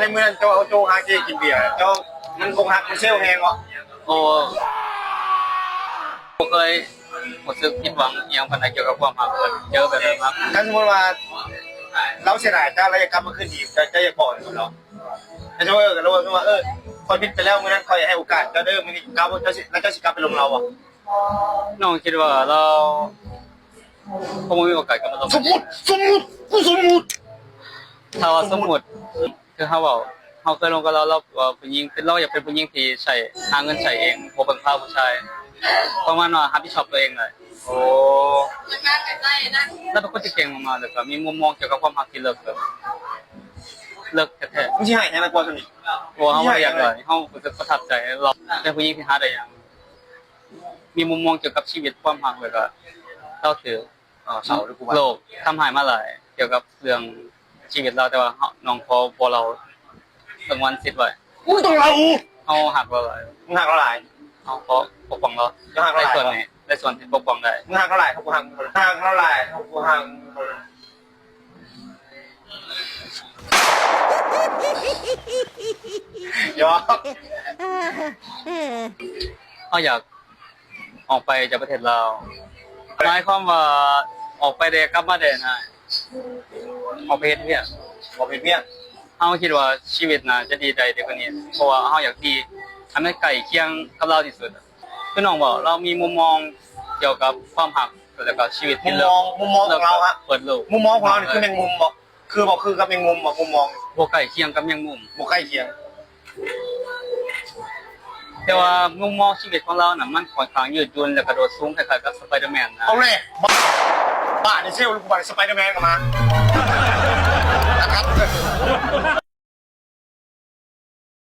ในเมืองเจ้าเอาโจหาเจกินเบียร์เจ้ามันคงหักมันเซลแหงเหรอโอ้ผมเคยรู้สึกผิดหวังอย่างปัญหาเกี่ยวกับความรักเยอะแบบนั้นครับถ้าสมมติว่าเราเสียดายถ้าเราอยากกลับมาคืนดีจะอยากบอกกับเราแต่จะว่ากับเราว่าคอยพิดไปแล้วเมื่อนั้นคอยให้โอกาสเจ้าเดิมมันกลับเจ้าแล้วเจ้าสิกลับไปลงเราอ่ะน้องคิดว่าเราคงไม่มีโอกาสกลับมาลงสมมุติถ้าว่าสมมุติคือเขาเคยลงกับเราว่าผู้หญิงเราอยากเป็นผู้หญิงที่ใช้หาเงินใช้เองบ่เป็นข้าวผู้ชายประมาณว่ารับผิดชอบตัวเองเลยโอ้แล้วเป็นคนที่เก่งมากๆเลยก็มีมุมมองเกี่ยวกับความรักที่เลิกแท้ๆไม่ใช่ให้นะกว่าสนิทๆเพราะเขาอยากเลยเขาประทับใจเราเป็นผู้หญิงที่หาได้อย่างมีมุมมองเกี่ยวกับชีวิตความรักเลยก็เราถือโลกทำหายมาหลายเกี่ยวกับเรื่องชีวิตเราแต่ว่าน้องพอเรารางวัลสิทธิ์ไว้มึงต้องเราเขาหักเราหลายมึงหักเราหลายเขาปกป้องเราในส่วนนี้ในส่วนที่ปกป้องได้มึงหักเราหลายเขากูหักเราหลายเขากูหักยอมเขาอยากออกไปจากประเทศเราหมายความว่าออกไปเดกลับมาเดนะออกไปเฮ็ดเวียกเขาคิดว่าชีวิตน่ะจะดีใจเด็กคนนี้เพราะว่าเขาอยากดีทำให้ใกล้เคียงกับเราที่สุดคือน้องบอกเรามีมุมมองเกี่ยวกับความหักแล้วก็ชีวิตที่เลิกมุมมองของเราฮะเปิดโลกมุมมองของเราคือแมงมุมบอกคือกับแมงมุมบอกมุมมองบ่ใกล้เคียงกับแมงมุมบ่ใกล้เคียงแต่ว่ามุมมองชีวิตของเราน่ะมันค่อนข้างยืดหยุ่นและกระโดดสูงคล้ายๆกับสไปเดอร์แมนนะเอาเลยบ้าในเซลล์ลูกบอลสไปเดอร์แมนกันมา